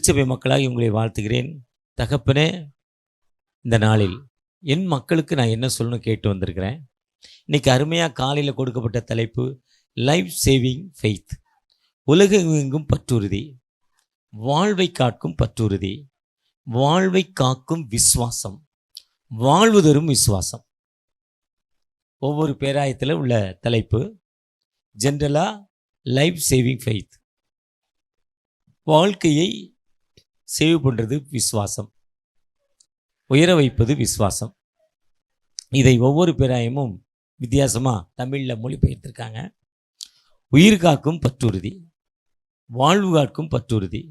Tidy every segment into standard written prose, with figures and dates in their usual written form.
திருச்சபை மக்களாக உங்களை வாழ்த்துகிறேன். தகப்பனே, இந்த நாளில் என் மக்களுக்கு நான் என்ன சொல்லணும் கேட்டு வந்திருக்கிறேன். இன்றைக்கி அருமையாக காலையில் கொடுக்கப்பட்ட தலைப்பு லைஃப் சேவிங் ஃபெய்த். உலகெங்கும் பற்றுறுதி, வாழ்வை காக்கும் பற்றுறுதி, வாழ்வை காக்கும் விசுவாசம், வாழ்வு தரும் விசுவாசம். ஒவ்வொரு பேராயத்தில் உள்ள தலைப்பு ஜென்ரலாக லைஃப் சேவிங் ஃபெய்த். வாழ்க்கையை சேவ் பண்ணுறது விசுவாசம், உயர வைப்பது விசுவாசம். இதை ஒவ்வொரு பேராயமும் வித்தியாசமாக தமிழில் மொழிபெயர்த்திருக்காங்க. உயிர் காக்கும் பற்றுறுதி, வாழ்வு காக்கும் பற்றுறுதி,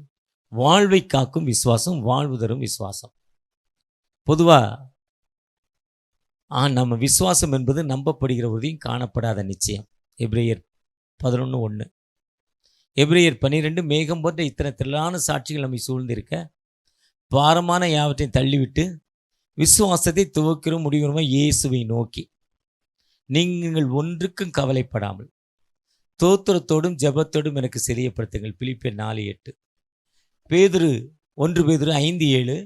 வாழ்வை காக்கும் விசுவாசம், வாழ்வு தரும் விசுவாசம். பொதுவாக நம்ம விசுவாசம் என்பது நம்பப்படுகிற உறுதியும் காணப்படாத நிச்சயம். எபிரேயர் 11:1. எபிரேயர் 12 மேகம் போன்ற இத்தனை திரளான சாட்சிகள் நம்மை சூழ்ந்திருக்க பாரமான யாவற்றையும் தள்ளிவிட்டு விசுவாசத்தை துவக்கிறோம் முடிவுமா இயேசுவை நோக்கி நீங்கள் ஒன்றுக்கும் கவலைப்படாமல் தோத்திரத்தோடும் ஜெபத்தோடும் எனக்கு தெரியப்படுத்துங்கள். பிலிப்பியர் 4:8. பேதுரு 1 பேதுரு 5:7.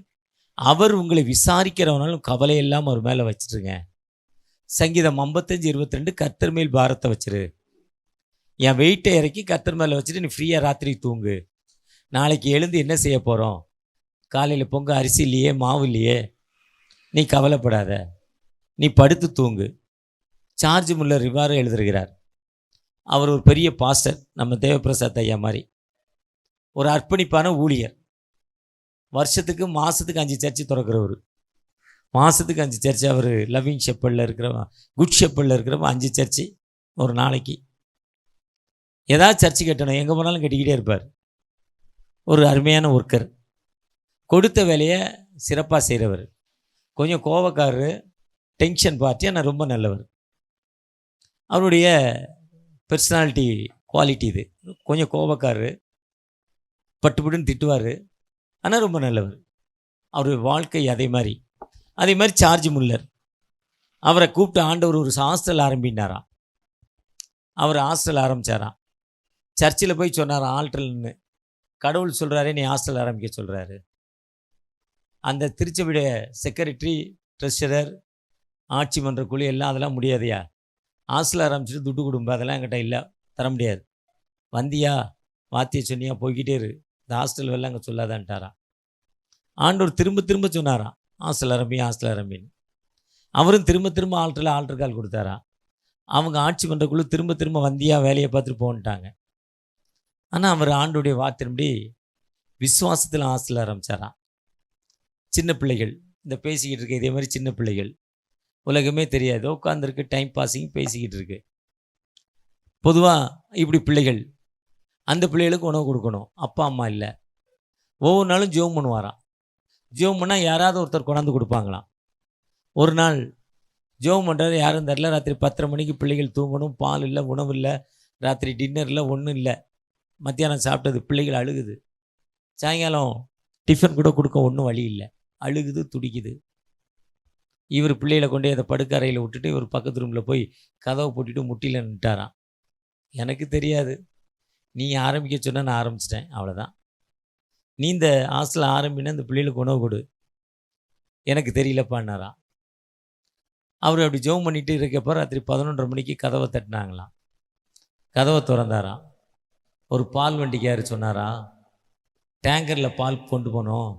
அவர் உங்களை விசாரிக்கிறவனாலும் கவலையெல்லாம் அவர் மேலே வச்சுருங்க. சங்கீதம் 55:22. கர்த்தர் மேல் பாரத்தை வச்சிரு. என் வெயிட்டை இறக்கி கர்த்தர் மேலே வச்சுட்டு நீ ஃப்ரீயாக ராத்திரி தூங்கு. நாளைக்கு எழுந்து என்ன செய்ய போகிறோம்? காலையில் பொங்க அரிசி இல்லையே, மாவு இல்லையே, நீ கவலைப்படாத, நீ படுத்து தூங்கு. சார்ஜ் முல்லர் இவ்வாறு எழுதுகிறார். அவர் ஒரு பெரிய பாஸ்டர், நம்ம தேவப்பிரசாத் ஐயா மாதிரி ஒரு அர்ப்பணிப்பான ஊழியர். வருஷத்துக்கு மாதத்துக்கு 5 சர்ச்சு திறக்கிறவர். மாதத்துக்கு 5 சர்ச்சு. அவர் லவ்விங் ஷெப்பர்டில் இருக்கிறவன், குட் ஷெப்பர்டில் இருக்கிறவன் 5 சர்ச்சு ஒரு நாளைக்கு. ஏதாவது சர்ச்சு கட்டணும், எங்கே போனாலும் கட்டிக்கிட்டே இருப்பார். ஒரு அருமையான ஒர்க்கர், கொடுத்த வேலையை சிறப்பாக செய்கிறவர். கொஞ்சம் கோபக்காரர், டென்ஷன் பார்ட்டி, ஆனால் ரொம்ப நல்லவர். அவருடைய பர்சனாலிட்டி குவாலிட்டி இது. கொஞ்சம் கோபக்காரர், பட்டுப்பட்டுன்னு திட்டுவார், ஆனால் ரொம்ப நல்லவர். அவருடைய வாழ்க்கை அதே மாதிரி சார்ஜ் முல்லர். அவரை கூப்பிட்டு ஆண்டவர் ஒரு ஹாஸ்டல் ஆரம்பினாராம். அவர் ஹாஸ்டல் ஆரம்பித்தாராம். சர்ச்சில் போய் சொன்னார் ஆல்டர்ன்னு. கடவுள் சொல்கிறாரே நீ ஹாஸ்டல் ஆரம்பிக்க சொல்கிறாரு. அந்த திருச்சபையுடைய செக்ரட்டரி, ட்ரெஷரர், ஆட்சி மன்ற குழு எல்லாம் அதெல்லாம் முடியாதையா, ஹாஸ்டல் ஆரம்பிச்சுட்டு துட்டு கொடும்ப, அதெல்லாம் என்கிட்ட இல்லை, தர முடியாது. வந்தியா, வாத்திய சொன்னியா, போய்கிட்டே இரு, இந்த ஹாஸ்டல் வெள்ளம் அங்கே சொல்லாதான்ட்டாராம். ஆண்டவர் திரும்ப திரும்ப சொன்னாராம் ஹாஸ்டல் ஆரம்பின்னு. அவரும் திரும்ப ஆல்டர் கால் கொடுத்தாராம். அவங்க ஆட்சி மன்ற குழு திரும்ப வந்தியா, வேலையை பார்த்துட்டு போன்ட்டாங்க. ஆனால் அவர் ஆண்டோடைய வார்த்தையின்படி விசுவாசத்தில் ஹாஸ்டல் ஆரம்பித்தாராம். சின்ன பிள்ளைகள் இந்த பேசிக்கிட்டு இருக்கு, இதே மாதிரி சின்ன பிள்ளைகள் உலகமே தெரியாது, உட்காந்துருக்கு, டைம் பாஸிங் பேசிக்கிட்டு இருக்கு. பொதுவாக இப்படி பிள்ளைகள், அந்த பிள்ளைகளுக்கு உணவு கொடுக்கணும், அப்பா அம்மா இல்லை. ஒவ்வொரு நாளும் ஜெபம் பண்ணுவாராம். ஜெபம் பண்ணால் யாராவது ஒருத்தர் கொண்டாந்து கொடுப்பாங்களாம். ஒரு நாள் ஜெபம் பண்ணுறாரு, யாரும் தரல. ராத்திரி 10:30 மணிக்கு பிள்ளைகள் தூங்கணும், பால் இல்லை, உணவு இல்லை, ராத்திரி டின்னரில் ஒன்றும் இல்லை. மத்தியானம் சாப்பிட்டது, பிள்ளைகள் அழுகுது. சாயங்காலம் டிஃபன் கூட கொடுக்க ஒன்றும் வழி இல்லை, அழுகுது, துடிக்குது. இவர் பிள்ளைகளை கொண்டு அதை படுக்கறையில் விட்டுட்டு இவர் பக்கத்து ரூமில் போய் கதவை போட்டுட்டு முட்டியில் நின்ட்டாராம். எனக்கு தெரியாது, நீ ஆரம்பிக்க சொன்னால் நான் ஆரம்பிச்சிட்டேன், அவ்வளோதான். நீ இந்த ஹாஸ்டல் ஆரம்பினா இந்த பிள்ளைகளுக்கு உணவு கொடு, எனக்கு தெரியலப்பான்னாராம். அவர் அப்படி ஜெபம் பண்ணிட்டு இருக்கப்போ ராத்திரி 11:30 மணிக்கு கதவை தட்டினாங்களாம். கதவை திறந்தாராம். ஒரு பால் வண்டிக்காரு சொன்னாரா, டேங்கரில் பால் கொண்டு போனோம்,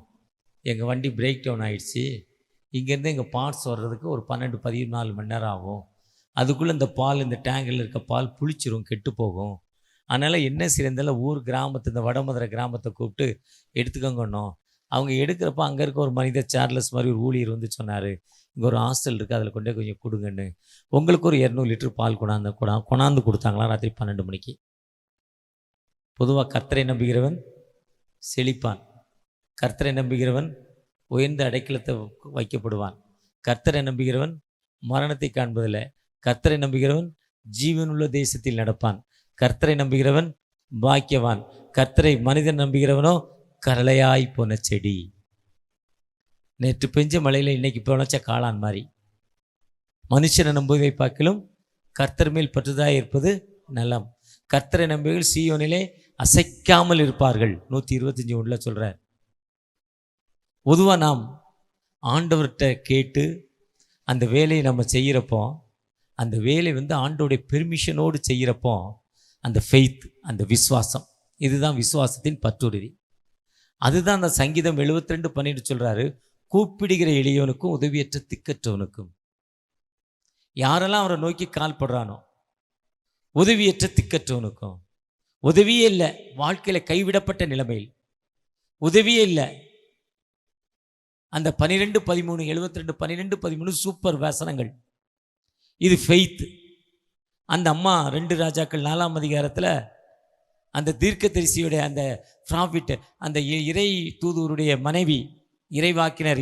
எங்கள் வண்டி பிரேக் டவுன் ஆகிடுச்சு, இங்கேருந்து எங்கள் பார்ட்ஸ் வர்றதுக்கு ஒரு 12-14 மணி நேரம் ஆகும். அதுக்குள்ளே இந்த பால், இந்த டேங்கரில் இருக்க பால் புளிச்சிரும், கெட்டு போகும். அதனால் என்ன செய்யறதால கிராமத்து, இந்த வடமதுரை கிராமத்தை கூப்பிட்டு எடுத்துக்கோங்கன்னோம். அவங்க எடுக்கிறப்ப அங்கே இருக்க ஒரு மனிதர், சார்லஸ் மாதிரி ஒரு ஊழியர் வந்து சொன்னார், இங்கே ஒரு ஹாஸ்டல் இருக்குது, அதில் கொண்டே கொஞ்சம் கொடுங்கன்னு. உங்களுக்கு ஒரு 200 லிட்டர் பால் கொண்டாந்து கொடுத்தாங்களாம் ராத்திரி 12 மணிக்கு. பொதுவாக கர்த்தரை நம்புகிறவன் செழிப்பான், கர்த்தரை நம்புகிறவன் உயர்ந்த அடைக்கலத்தை வைக்கப்படுவான், கர்த்தரை நம்புகிறவன் மரணத்தை காண்பதில்லை, கர்த்தரை நம்புகிறவன் ஜீவனுள்ள தேசத்தில் நடப்பான், கர்த்தரை நம்புகிறவன் பாக்கியவான், கர்த்தரை மனிதன் நம்புகிறவனோ கரளையாய் போன செடி. நேற்று பெஞ்ச மழையில் இன்னைக்கு போனச்ச காளான் மாதிரி. மனுஷனை நம்புவதை பார்க்கலும் கர்த்தர் மேல் பற்றுதாய் இருப்பது நலம். கர்த்தரை நம்பிகள் சீயோனிலே அசைக்காமல் இருப்பார்கள். 125 சொல்கிறார். பொதுவாக நாம் ஆண்டவர்கிட்ட கேட்டு அந்த வேலையை நம்ம செய்கிறப்போ, அந்த வேலை ஆண்டோடைய பெர்மிஷனோடு செய்கிறப்போ, அந்த ஃபெய்த், அந்த விசுவாசம், இதுதான் விசுவாசத்தின் பற்றுறுதி. அதுதான் அந்த சங்கீதம் 72:12 சொல்கிறாரு, கூப்பிடுகிற எளியவனுக்கும் உதவியற்ற திக்கற்றவனுக்கும். யாரெல்லாம் அவரை நோக்கி கால்படுறானோ, உதவியற்ற திக்கற்றவனுக்கும், உதவியே இல்லை, வாழ்க்கையில் கைவிடப்பட்ட நிலைமையில் உதவியே இல்லை. அந்த 12:13 72 12:13 சூப்பர் வசனங்கள். இது ஃபெய்த். அந்த அம்மா 2 ராஜாக்கள் 4ஆம் அதிகாரத்தில் அந்த தீர்க்கதரிசியுடைய அந்த ப்ராஃபிட், அந்த இறை தூதுவருடைய மனைவி இறைவாக்கினர்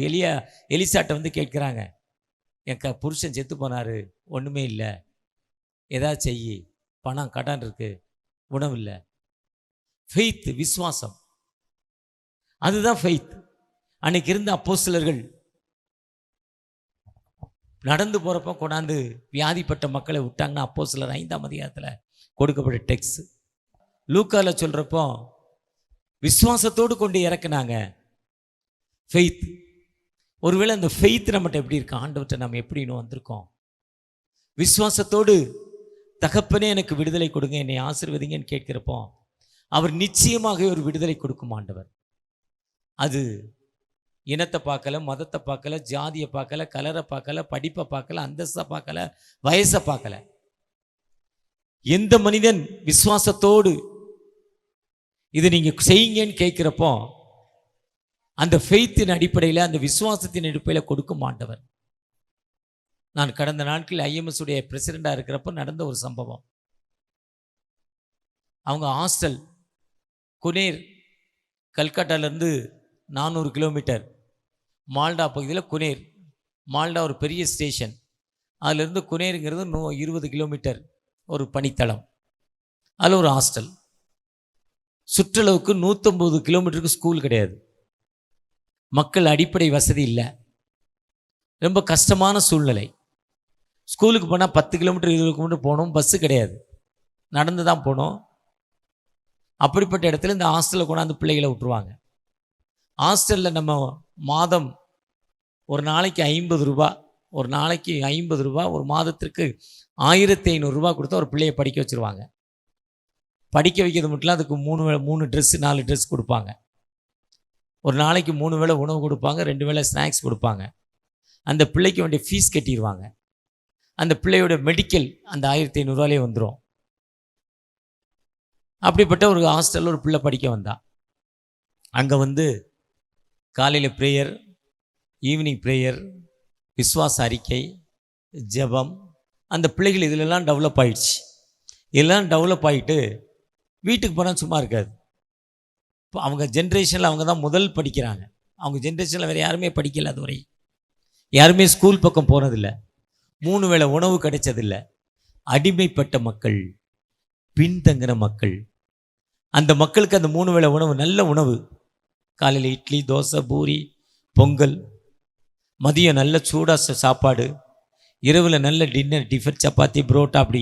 எலிசாட்டை கேட்குறாங்க, என் புருஷன் செத்து போனார், ஒன்றுமே இல்லை, ஏதாவது செய்யி, பணம் கடன் இருக்கு, உணவு இல்லை. ஃபெய்த், விசுவாசம், அதுதான் ஃபெய்த். அன்னைக்கு இருந்த அப்போஸ்தலர்கள் நடந்து போகிறப்போ கொண்டாந்து வியாதிப்பட்ட மக்களை விட்டாங்கன்னா அப்போஸ்தலர் 5ஆம் அதிகாரத்தில் கொடுக்கப்பட்ட டெக்ஸ்ட். லூக்காவில் சொல்கிறப்போ விசுவாசத்தோடு கொண்டு இறக்குனாங்க. ஃபெய்த். ஒருவேளை அந்த ஃபெய்த் நம்மகிட்ட எப்படி இருக்கு, ஆண்டவர்கிட்ட நம்ம எப்படி இன்னும் வந்திருக்கோம்? விசுவாசத்தோடு தகப்பனே எனக்கு விடுதலை கொடுங்க, என்னை ஆசீர்வதிங்கன்னு கேட்கிறப்போ அவர் நிச்சயமாக ஒரு விடுதலை கொடுக்கும் ஆண்டவர். அது இனத்தை பார்க்கல, மதத்தை பார்க்கல, ஜாதியை பார்க்கல, கலரை பார்க்கல, படிப்பை பார்க்கல, அந்தஸ்தை பார்க்கல, வயசை பார்க்கல. எந்த மனிதன் விசுவாசத்தோடு இது நீங்க செய்யுங்கன்னு கேட்கிறப்போ அந்த ஃபெய்த்தின் அடிப்படையில், அந்த விசுவாசத்தின் அடிப்படையில் கொடுக்கும் ஆண்டவர். நான் கடந்த நாட்களில் IMS உடைய பிரசிடெண்டாக இருக்கிறப்போ நடந்த ஒரு சம்பவம். அவங்க ஹாஸ்டல் குனேர், கல்கட்டாலேருந்து 400 கிலோமீட்டர், மால்டா பகுதியில் குனேர். மால்டா ஒரு பெரிய ஸ்டேஷன், அதிலிருந்து குனேருங்கிறது 20 கிலோமீட்டர் ஒரு பணித்தளம். அதில் ஒரு ஹாஸ்டல். சுற்றளவுக்கு 150 கிலோமீட்டருக்கு ஸ்கூல் கிடையாது. மக்கள் அடிப்படை வசதி இல்லை, ரொம்ப கஷ்டமான சூழ்நிலை. ஸ்கூலுக்கு போனால் 10 கிலோமீட்டர் 20 கிலோமீட்டர் போகணும், பஸ்ஸு கிடையாது, நடந்து தான் போகணும். அப்படிப்பட்ட இடத்துல இந்த ஹாஸ்டலில் கொண்டாந்து பிள்ளைகளை விட்டுருவாங்க. ஹாஸ்டலில் நம்ம மாதம் ஒரு நாளைக்கு 50 ரூபா, ஒரு நாளைக்கு 50 ரூபா, ஒரு மாதத்திற்கு 1500 ரூபா கொடுத்தா ஒரு பிள்ளையை படிக்க வச்சுருவாங்க. படிக்க வைக்கிறது மட்டும் இல்லை, அதுக்கு 3 ட்ரெஸ்ஸு 4 ட்ரெஸ் கொடுப்பாங்க. ஒரு நாளைக்கு 3 வேளை உணவு கொடுப்பாங்க, 2 வேளை ஸ்நாக்ஸ் கொடுப்பாங்க. அந்த பிள்ளைக்கு வேண்டிய ஃபீஸ் கட்டிடுவாங்க. அந்த பிள்ளையோட மெடிக்கல் அந்த 1500 ரூபாயிலே வந்துடும். அப்படிப்பட்ட ஒரு ஹாஸ்டலில் ஒரு பிள்ளை படிக்க வந்தா. அங்கே காலையில் ப்ரேயர், ஈவினிங் ப்ரேயர், விசுவாச அறிக்கை, ஜெபம். அந்த பிள்ளைகள் இதிலெல்லாம் டெவலப் ஆகிடுச்சு. இதெல்லாம் டெவலப் ஆகிட்டு வீட்டுக்கு போனால் சும்மா இருக்காது. இப்போ அவங்க ஜென்ரேஷனில் அவங்க தான் முதல் படிக்கிறாங்க. அவங்க ஜென்ரேஷனில் வேறு யாருமே படிக்கல, அதுவரை யாருமே ஸ்கூல் பக்கம் போனதில்லை, 3 வேளை உணவு கிடைச்சதில்லை. அடிமைப்பட்ட மக்கள், பின்தங்கின மக்கள். அந்த மக்களுக்கு அந்த 3 வேளை உணவு, நல்ல உணவு, காலையில் இட்லி, தோசை, பூரி, பொங்கல், மதியம் நல்ல சூடாக சாப்பாடு, இரவில் நல்ல டின்னர், டிஃபன், சப்பாத்தி, புரோட்டா. அப்படி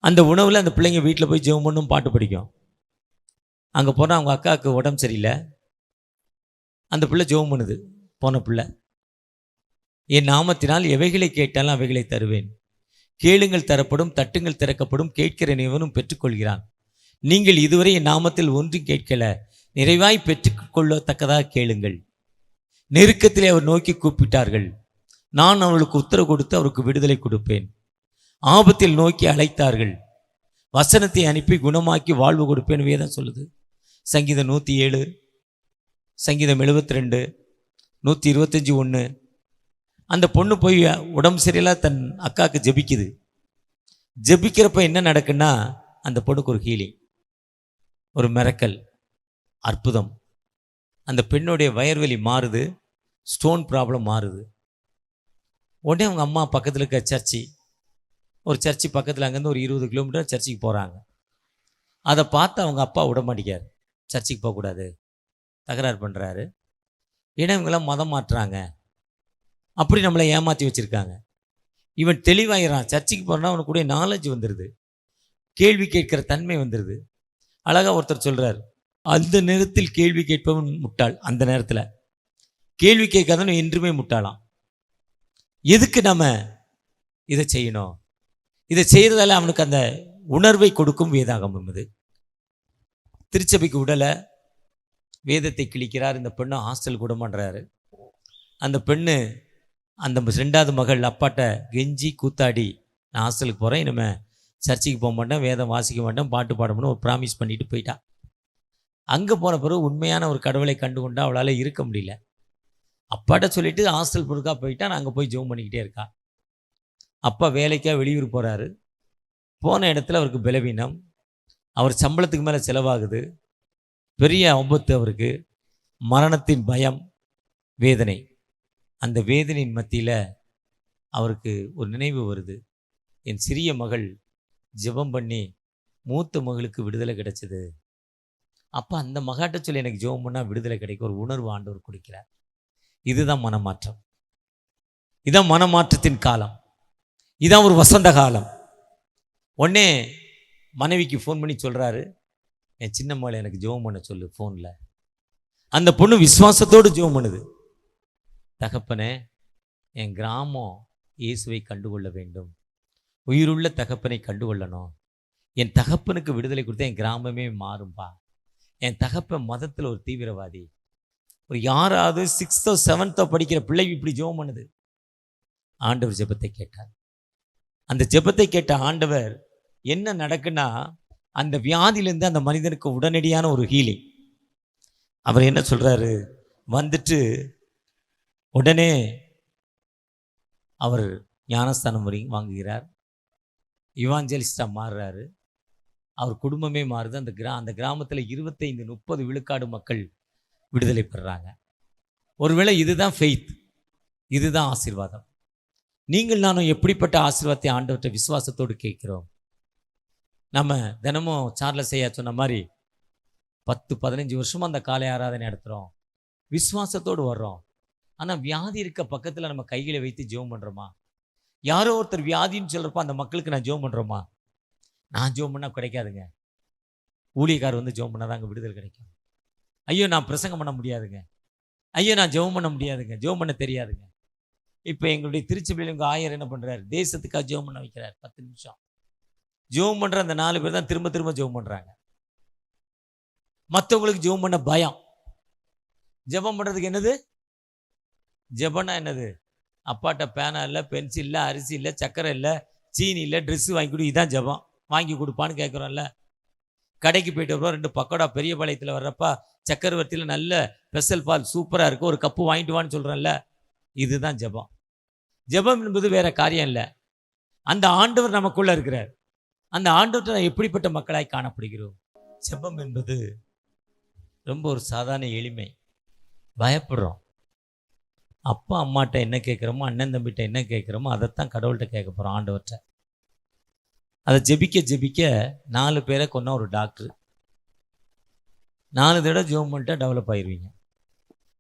அந்த உணவில் அந்த பிள்ளைங்க வீட்டில் போய் ஜெபம் பண்ணும், பாட்டு படிக்கும். அங்கே போனால் அவங்க அக்காவுக்கு உடம்பு சரியில்லை, அந்த பிள்ளை ஜெபம் பண்ணுது. போன பிள்ளை, என் நாமத்தினால் எவைகளை கேட்டாலும் அவைகளை தருவேன், கேளுங்கள் தரப்படும், தட்டுங்கள் திறக்கப்படும், கேட்கிற எவனும் பெற்றுக்கொள்கிறான். நீங்கள் இதுவரை என் நாமத்தில் ஒன்றும் கேட்கல, நிறைவாய் பெற்றுக்கொள்ளத்தக்கதாக கேளுங்கள். நெருக்கத்திலே அவர் நோக்கி கூப்பிட்டார்கள், நான் அவர்களுக்கு உத்தரவு கொடுத்து அவருக்கு விடுதலை கொடுப்பேன். ஆபத்தில் நோக்கி அழைத்தார்கள், வசனத்தை அனுப்பி குணமாக்கி வாழ்வு கொடுப்பேன் வேதம் சொல்லுது. சங்கீதம் 107, சங்கீதம் 72, 125, 1. அந்த பொண்ணு போய் உடம்பு சரியில்லை தன் அக்காவுக்கு ஜெபிக்குது. ஜெபிக்கிறப்ப என்ன நடக்குன்னா, அந்த பொண்ணுக்கு ஒரு ஹீலிங், ஒரு மிரக்கல், அற்புதம். அந்த பெண்ணுடைய வயர்வலி மாறுது, ஸ்டோன் ப்ராப்ளம் மாறுது. உடனே அவங்க அம்மா பக்கத்தில் இருக்க சர்ச்சு, ஒரு சர்ச்சு பக்கத்தில், அங்கேருந்து ஒரு 20 கிலோமீட்டர் சர்ச்சுக்கு போகிறாங்க. அதை பார்த்து அவங்க அப்பா விட மாட்டேங்கார், சர்ச்சுக்கு போகக்கூடாது, தகராறு பண்ணுறாரு. ஏன்னா இவங்களாம் மதம் மாற்றுறாங்க, அப்படி நம்மளை ஏமாற்றி வச்சுருக்காங்க. இவன் தெளிவாகிறான், சர்ச்சுக்கு போகிறனா அவனுக்கு கூட நாலேஜ் வந்துடுது, கேள்வி கேட்குற தன்மை வந்துடுது. அழகாக ஒருத்தர் சொல்கிறார், அந்த நேரத்தில் கேள்வி கேட்பவன் முட்டாள். அந்த நேரத்தில் கேள்வி கேட்காதவன் என்றுமே முட்டாளாம். எதுக்கு நம்ம இதை செய்யணும்? இதை செய்யறதால அவனுக்கு அந்த உணர்வை கொடுக்கும் வேதாகமம். இது திருச்சபைக்கு உடலை வேதத்தை கிழிக்கிறார். இந்த பெண்ணு ஹாஸ்டல் கூட பண்ணுறாரு. அந்த பெண்ணு அந்த 2வது மகள் அப்பாட்ட கெஞ்சி கூத்தாடி, நான் ஹாஸ்டலுக்கு போகிறேன், இனிமேல் சர்ச்சுக்கு போக மாட்டேன், வேதம் வாசிக்க மாட்டேன், பாட்டு பாட மாட்டேன் ஒரு ப்ராமிஸ் பண்ணிட்டு போயிட்டா. அங்கே போன பிறகு உண்மையான ஒரு கடவுளை கண்டுகொண்டா அவளால் இருக்க முடியல. அப்பாட்ட சொல்லிட்டு ஹாஸ்டல் பொருக்கா போயிட்டா. நான் அங்கே போய் ஜெபம் பண்ணிக்கிட்டே இருக்கா. அப்பா வேலைக்காக வெளியூர் போகிறாரு. போன இடத்துல அவருக்கு பலவீனம், அவர் சம்பளத்துக்கு மேலே செலவாகுது, பெரிய ஆபத்து அவருக்கு, மரணத்தின் பயம், வேதனை. அந்த வேதனையின் மத்தியில் அவருக்கு ஒரு நினைவு வருது. என் சிறிய மகள் ஜெபம் பண்ணி மூத்த மகளுக்கு விடுதலை கிடைச்சது. அப்போ அந்த மகாட்ட சொல்லி எனக்கு ஜெபம் பண்ணால் விடுதலை கிடைக்கும் ஒரு உணர்வு ஆண்டவர் கொடுக்கிறார். இதுதான் மனமாற்றம். இதுதான் மனமாற்றத்தின் காலம். இதுதான் ஒரு வசந்த காலம். உடனே மனைவிக்கு ஃபோன் பண்ணி சொல்கிறாரு, என் சின்ன மகளை எனக்கு ஜெபம் பண்ண சொல்லு ஃபோனில். அந்த பொண்ணு விசுவாசத்தோடு ஜெபம் பண்ணுது. தகப்பனே, என் கிராமம் இயேசுவை கண்டுகொள்ள வேண்டும், உயிருள்ள தகப்பனை கண்டுகொள்ளணும், என் தகப்பனுக்கு விடுதலை கொடுத்தா என் கிராமமே மாறும்பா. என் தகப்பன் மதத்தில் ஒரு தீவிரவாதி. ஒரு யாராவது 6th 7th படிக்கிற பிள்ளை இப்படி ஜெபம் பண்ணுது. ஆண்டவர் ஜெபத்தை கேட்டார். அந்த ஜெபத்தை கேட்ட ஆண்டவர் என்ன நடக்குன்னா, அந்த வியாதியிலேருந்து அந்த மனிதனுக்கு உடனடியான ஒரு ஹீலிங். அவர் என்ன சொல்றாரு, வந்துட்டு உடனே அவர் ஞானஸ்தானம் வாங்குகிறார், இவாஞ்சலிஸ்டா மாறுறாரு, அவர் குடும்பமே மாறுது. அந்த கிராமத்தில் 25-30 விழுக்காடு மக்கள் விடுதலை பெறுறாங்க. ஒருவேளை இதுதான் ஃபெய்த், இதுதான் ஆசீர்வாதம். நீங்கள் நானும் எப்படிப்பட்ட ஆசீர்வாதத்தை ஆண்டவற்றை விசுவாசத்தோடு கேட்கிறோம்? நம்ம தினமும் சார்லஸ் ஐயா சொன்ன மாதிரி 10-15 வருஷமா அந்த காலை ஆராதனை நடத்துகிறோம், விசுவாசத்தோடு வர்றோம். ஆனால் வியாதி இருக்க பக்கத்தில் நம்ம கைகளை வைத்து ஜெபம் பண்ணுறோமா? யாரோ ஒருத்தர் வியாதின்னு சொல்கிறப்ப அந்த மக்களுக்கு நான் ஜெபம் பண்ணுறோமா? நான் ஜெபம் பண்ணால் கிடைக்காதுங்க. ஊழியக்கார் வந்து ஜெபம் பண்ணால் தாங்க விடுதலை கிடைக்கும். ஐயோ நான் பிரசங்கம் பண்ண முடியாதுங்க, ஐயோ நான் ஜெபம் பண்ண முடியாதுங்க, ஜெபம் பண்ண தெரியாதுங்க. இப்போ எங்களுடைய திருச்சபையில் எங்கள் ஆயர் என்ன பண்ணுறாரு, தேசத்துக்காக ஜெபம் பண்ண வைக்கிறார். 10 நிமிஷம் ஜெபம் பண்ணுற அந்த 4 பேர் தான் திரும்ப திரும்ப ஜெபம் பண்ணுறாங்க. மற்றவங்களுக்கு ஜெபம் பண்ண பயம். ஜெபம் பண்ணுறதுக்கு என்னது? ஜெபம்னா என்னது? அப்பாட்ட பேனா இல்லை, பென்சில் இல்லை, அரிசி இல்லை, சக்கரை இல்லை, சீனி இல்லை, ட்ரெஸ்ஸு வாங்கி கொடு, இதுதான் ஜெபம். வாங்கி கொடுப்பான்னு கேட்குறோம்ல. கடைக்கு போயிட்டு வருவோம், 2 பக்கோடா பெரிய பாளையத்தில் வர்றப்பா சக்கரவர்த்தியில் நல்ல ஸ்பெஷல் பால் சூப்பராக இருக்கும், ஒரு கப்பு வாங்கிட்டு வான்னு சொல்கிறேன்ல. இதுதான் ஜெபம். ஜெபம் என்பது வேற காரியம் இல்லை. அந்த ஆண்டவர் நமக்குள்ள இருக்கிறார். அந்த ஆண்டவர்கிட்ட எப்படிப்பட்ட மக்களாய் காணப்படுகிறோம்? ஜெபம் என்பது ரொம்ப ஒரு சாதாரண எளிமை. பயப்படுறோம். அப்பா அம்மாட்ட என்ன கேட்குறோமோ, அண்ணன் தம்பிகிட்ட என்ன கேட்குறோமோ அதைத்தான் கடவுள்கிட்ட கேட்க போகிறோம், ஆண்டவர்கிட்ட. அதை ஜெபிக்க ஜெபிக்க 4 பேரை கொன்னா ஒரு டாக்டர். 4 தடவை ஜெபம் பண்ணிட்டா டெவலப் ஆயிடுவீங்க.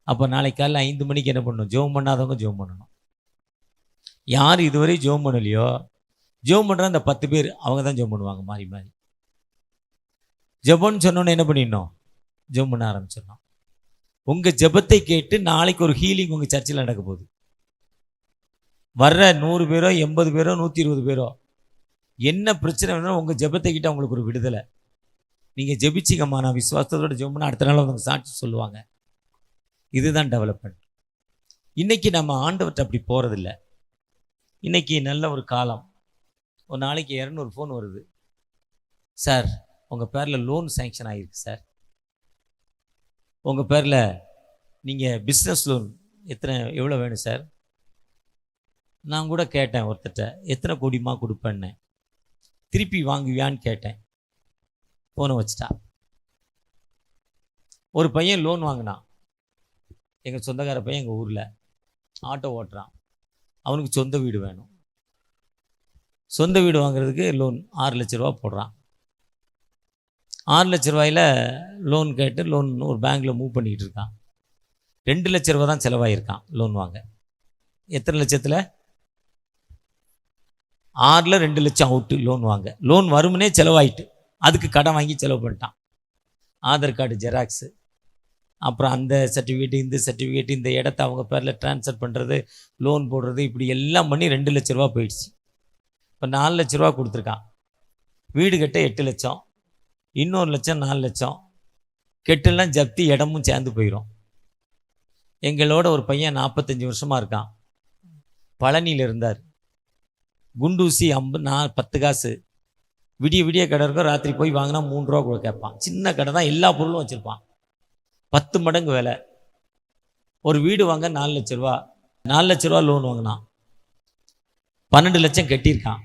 அப்போ நாளைக்கு காலையில் 5 மணிக்கு என்ன பண்ணணும்? ஜெபம் பண்ணாதவங்க ஜெபம் பண்ணணும். யார் இதுவரை ஜெபம் பண்ணலையோ, ஜெபம் பண்ணுற அந்த 10 பேர் அவங்க தான் ஜெபம் பண்ணுவாங்க மாறி மாறி. ஜெபம்னு சொன்னோன்னு என்ன பண்ணிடணும்? ஜெபம் பண்ண ஆரம்பிச்சிடணும். உங்கள் ஜெபத்தை கேட்டு நாளைக்கு ஒரு ஹீலிங் உங்கள் சர்ச்சில் நடக்க போகுது. வர்ற 100 பேரோ 80 பேரோ 120 பேரோ என்ன பிரச்சனை வேணும், உங்கள் ஜெபத்தை கிட்ட அவங்களுக்கு ஒரு விடுதலை. நீங்கள் ஜெபிச்சிங்கம்மா, நான் விசுவாசத்தோடு ஜெபம் பண்ண அடுத்த நாள் அவங்க சாட்சி சொல்லுவாங்க. இதுதான் டெவலப்மெண்ட். இன்றைக்கி நம்ம ஆண்டவர்கிட்ட அப்படி போகிறதில்ல. இன்றைக்கி நல்ல ஒரு காலம். ஒரு நாளைக்கு 200 ஃபோன் வருது. சார் உங்கள் பேரில் லோன் சேங்ஷன் ஆகிருக்கு சார், உங்கள் பேரில் நீங்கள் பிஸ்னஸ் லோன் எவ்வளோ வேணும் சார்? நான் கூட கேட்டேன் ஒருத்தட்ட, எத்தனை கோடிமா கொடுப்பேன்னு. திருப்பி வாங்குவியான்னு கேட்டேன். ஃபோனை வச்சுட்டா. ஒரு பையன் லோன் வாங்கினான், எங்கள் சொந்தக்கார பையன், எங்கள் ஊரில் ஆட்டோ ஓட்டுறான். அவனுக்கு சொந்த வீடு வேணும். சொந்த வீடு வாங்குறதுக்கு லோன் 6 லட்ச ரூபா போடுறான். 6 லட்ச ரூபாயில் லோன் கேட்டு லோன் ஒரு பேங்க்கில் மூவ் பண்ணிக்கிட்டு இருக்கான். 2 லட்ச ரூபா தான் செலவாயிருக்கான் லோன் வாங்க. எத்தனை லட்சத்தில்? 6ல் 2 லட்சம் அவுட்டு லோன் வாங்க. லோன் வருமுனே செலவாயிட்டு, அதுக்கு கடன் வாங்கி செலவு பண்ணிட்டான். ஆதார் கார்டு ஜெராக்ஸு, அப்புறம் அந்த சர்டிஃபிகேட்டு, இந்த சர்டிஃபிகேட்டு, இந்த இடத்த அவங்க பேரில் ட்ரான்ஸ்ஃபர் பண்ணுறது, லோன் போடுறது, இப்படி எல்லாம் பண்ணி 2,00,000 போயிடுச்சு. இப்போ 4,00,000 கொடுத்துருக்கான். வீடு கட்ட 8,00,000, இன்னொரு லட்சம் 4,00,000, கெட்டெல்லாம் ஜப்தி, இடமும் சேர்ந்து போயிடும். எங்களோட ஒரு பையன் 45 வருஷமாக இருக்கான். பழனியில் இருந்தார். குண்டூசி 10 காசு, விடிய விடிய கடை இருக்கும். ராத்திரி போய் வாங்கினா 3 ரூபா கூட கேட்பான். சின்ன கடை தான், எல்லா பொருளும் வச்சுருப்பான். 10 மடங்கு விலை. ஒரு வீடு வாங்க 4,00,000, 4,00,000 லோன் வாங்கினான். 12 லட்சம் கட்டியிருக்கான்.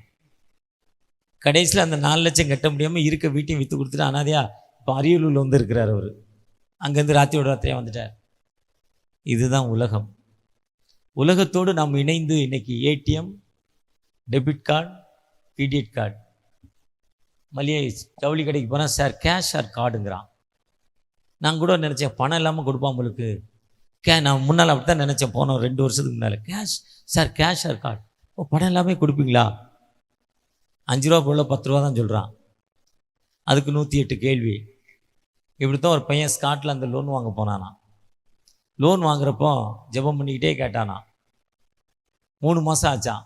கடைசியில் அந்த 4 லட்சம் கட்ட முடியாமல் இருக்க வீட்டையும் விற்று கொடுத்துட்டு அனாதையா இப்போ அரியலூரில் வந்து இருக்கிறார். அவர் அங்கேருந்து ராத்திரியாக வந்துட்டார். இதுதான் உலகம். உலகத்தோடு நாம் இணைந்து இன்னைக்கு ATM, debit card, credit card, மளிகை ஜவுளி கடைக்கு போனால் சார் கேஷ் ஆர் கார்டுங்கிறான். நான் கூட நினச்சேன் பணம் இல்லாமல் கொடுப்பான் உங்களுக்கு. நான் முன்னால் அப்படி தான் நினச்சேன், போனோம் 2 வருஷத்துக்கு முன்னால். Cash sir, cash or card. ஓ, பணம் எல்லாமே கொடுப்பீங்களா? 5 ரூபா போல 10 ரூபா தான் சொல்கிறான். அதுக்கு 108 கேள்வி. இப்படி தான் ஒரு பையன் ஸ்காட்லாந்து லோன் வாங்க போனானா. லோன் வாங்குறப்போ ஜெபம் பண்ணிக்கிட்டே கேட்டானா. 3 மாதம் ஆச்சான்.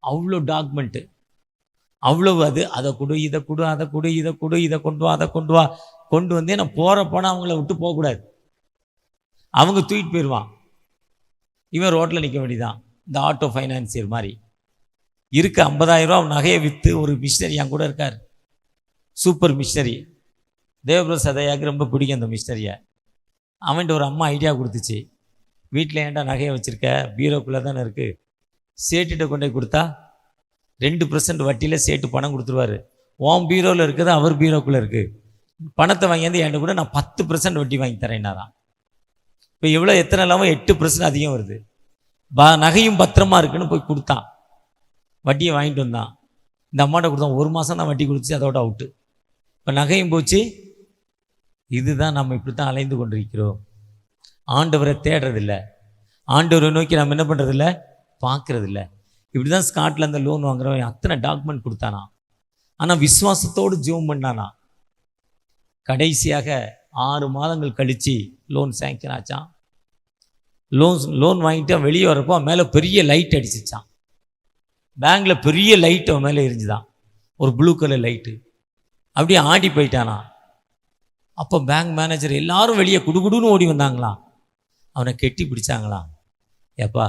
அவ்வளோ டாக்குமெண்ட்டு, அவ்வளவு. அதை கொடு, இதை கொடு, அதை கொடு, இதை கொடு, இதை கொண்டு வா, அதை கொண்டு வா. கொண்டு வந்தே நான் போகிறப்போனா அவங்கள விட்டு போகக்கூடாது. அவங்க தூக்கிட்டு போயிடுவான். இவன் ரோட்டில் நிற்க வேண்டியதான். இந்த ஆட்டோ ஃபைனான்சியர் மாதிரி இருக்க 50,000 ரூபா நகையை விற்று ஒரு மிஷினரி என் கூட இருக்கார். Super machinery. தேவபிரசாதையாக்கு ரொம்ப பிடிக்கும் அந்த மிஷினரியை. அவன்கிட்ட ஒரு அம்மா ஐடியா கொடுத்துச்சு. வீட்டில் ஏன்டா நகையை வச்சுருக்க, பீரோக்குள்ளே தானே இருக்குது, சேட்டுகிட்ட கொண்டு போய் கொடுத்தா 2% வட்டியில் சேட்டு பணம் கொடுத்துருவார். ஓம் பீரோவில் இருக்குது, அவர் பீரோக்குள்ளே இருக்குது. பணத்தை வாங்கியாந்து என்கிட்ட கூட நான் 10% வட்டி வாங்கி தரேன்னாரான். இப்போ எவ்வளோ, எத்தனை இல்லாமல் 8% அதிகம் வருது. நகையும் பத்திரமா இருக்குன்னு போய் கொடுத்தான். வட்டியை வாங்கிட்டு வந்தான். இந்த அம்மாட்ட கொடுத்தான். 1 மாதம் தான் வட்டி கொடுத்துச்சு, அதோட அவுட்டு. இப்போ நகையும் போச்சு. இதுதான் நம்ம இப்படி தான் அலைந்து கொண்டிருக்கிறோம். ஆண்டவரை தேடுறதில்ல, ஆண்டவரை நோக்கி நம்ம என்ன பண்ணுறதில்ல, பார்க்குறதில்ல. இப்படி தான் ஸ்காட்லாந்து லோன் வாங்குறவன் அத்தனை டாக்குமெண்ட் கொடுத்தானா. ஆனால் விசுவாசத்தோடு ஜெபம் பண்ணானா. கடைசியாக 6 மாதங்கள் கழித்து லோன் சேங்க்ஷன் ஆச்சான். லோன் வாங்கிட்டு வெளியே வரப்போ மேலே பெரிய லைட் அடிச்சிச்சான். பேங்கில் பெரிய லைட் அவன் மேலே எரிஞ்சுதான், ஒரு ப்ளூ கலர் லைட்டு. அப்படியே ஆடி போயிட்டானா. அப்போ பேங்க் மேனேஜர் எல்லாரும் வெளியே குடுகுடுன்னு ஓடி வந்தாங்களாம். அவனை கெட்டி பிடிச்சாங்களாம். ஏப்பா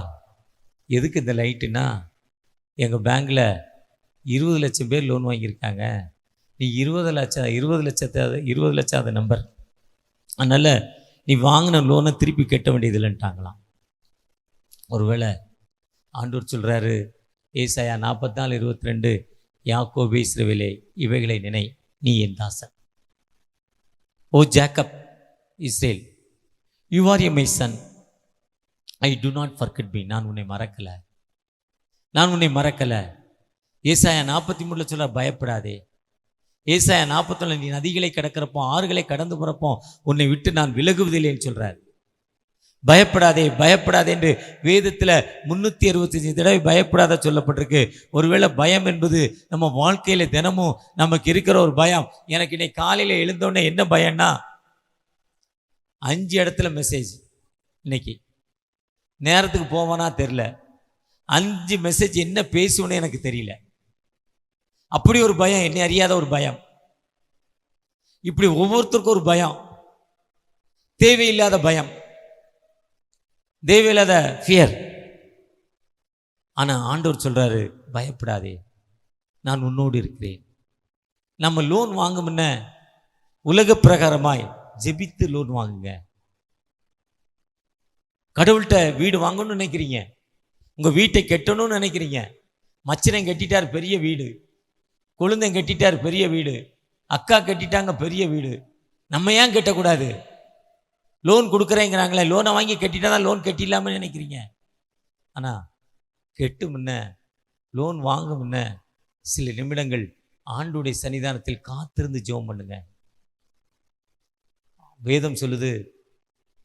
எதுக்கு இந்த லைட்டுன்னா, எங்கள் பேங்கில் 20 லட்சம் பேர் லோன் வாங்கியிருக்காங்க, நீ 20 லட்சம் நம்பர், அதனால் நீ வாங்கின லோனை திருப்பி கட்ட வேண்டியதில்லைன்ட்டாங்களாம். ஒருவேளை ஆண்டவர் சொல்கிறாரு, ஏசாயா 44:22, யாக்கோபே இஸ்ரவேலே இவைகளை நினை, நீ என் தாசன். O Jacob, Israel, you are a my son, I do not forget me. நான் உன்னை மறக்கலை. ஏசாயா 43 சொல்ல பயப்படாதே. ஏசாயா 41 நீ நதிகளை கடக்கிறப்போ, ஆறுகளை கடந்து போகிறப்போ உன்னை விட்டு நான் விலகுவதில்லைன்னு சொல்கிறார். பயப்படாதே என்று வேதத்தில் 365 தடவை பயப்படாத சொல்லப்பட்டிருக்கு. ஒருவேளை பயம் என்பது நம்ம வாழ்க்கையில் தினமும் நமக்கு இருக்கிற ஒரு பயம். எனக்கு இன்னைக்கு காலையில் எழுந்தோடனே என்ன பயம்னா, 5 இடத்துல மெசேஜ். இன்னைக்கு நேரத்துக்கு போவானா தெரில, 5 மெசேஜ் என்ன பேசுவேன்னு எனக்கு தெரியல. அப்படி ஒரு பயம், என்னை அறியாத ஒரு பயம். இப்படி ஒவ்வொருத்தருக்கும் ஒரு பயம், தேவையில்லாத பயம், தேவையில்லாத ஃபியர். ஆனால் ஆண்டவர் சொல்கிறாரு, பயப்படாதே, நான் உன்னோடு இருக்கிறேன். நம்ம லோன் வாங்க முன்ன உலக பிரகாரமாய் ஜெபித்து லோன் வாங்குங்க. கடவுள்கிட்ட வீடு வாங்கணும்னு நினைக்கிறீங்க, உங்கள் வீட்டை கட்டணும்னு நினைக்கிறீங்க. மச்சனை கட்டிட்டார் பெரிய வீடு, கொழுந்தன் கட்டிட்டார் பெரிய வீடு, அக்கா கட்டிட்டாங்க பெரிய வீடு. நம்ம ஏன் கட்டக்கூடாது? லோன் கொடுக்குறேங்கிறாங்களே, லோனை வாங்கி கட்டிட்டா தான் லோன் கட்டிடலாமல் நினைக்கிறீங்க. ஆனால் கெட்டு முன்ன, லோன் வாங்க முன்ன சில நிமிடங்கள் ஆண்டுடைய சன்னிதானத்தில் காத்திருந்து ஜெபம் பண்ணுங்க. வேதம் சொல்லுது,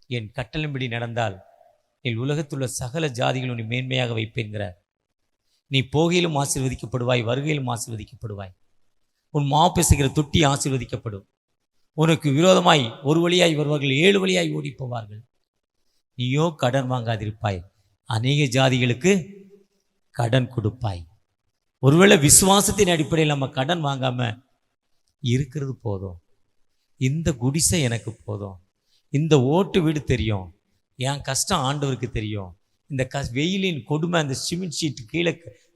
என் கட்டளைப்படி நடந்தால் என் உலகத்துள்ள சகல ஜாதிகளும் உன்னை மேன்மையாக வைப்பேன்கிறார். நீ போகையிலும் ஆசீர்வதிக்கப்படுவாய், வருகையிலும் ஆசீர்வதிக்கப்படுவாய். உன் மா பேசுகிற தொட்டி ஆசீர்வதிக்கப்படும், உனக்கு விரோதமாய் ஒரு வழியாய் வருவார்கள், 7 வழியாய் ஓடி போவார்கள். நீயோ கடன் வாங்காதிருப்பாய், அநேக ஜாதிகளுக்கு கடன் கொடுப்பாய். ஒருவேளை விசுவாசத்தின் அடிப்படையில் நம்ம கடன் வாங்காம இருக்கிறது போதும், இந்த குடிசை எனக்கு போதும், இந்த ஓட்டு வீடு தெரியும், என் கஷ்டம் ஆண்டவருக்கு தெரியும், இந்த வெயிலின் கொடுமை, அந்த சிமெண்ட் ஷீட் கீழே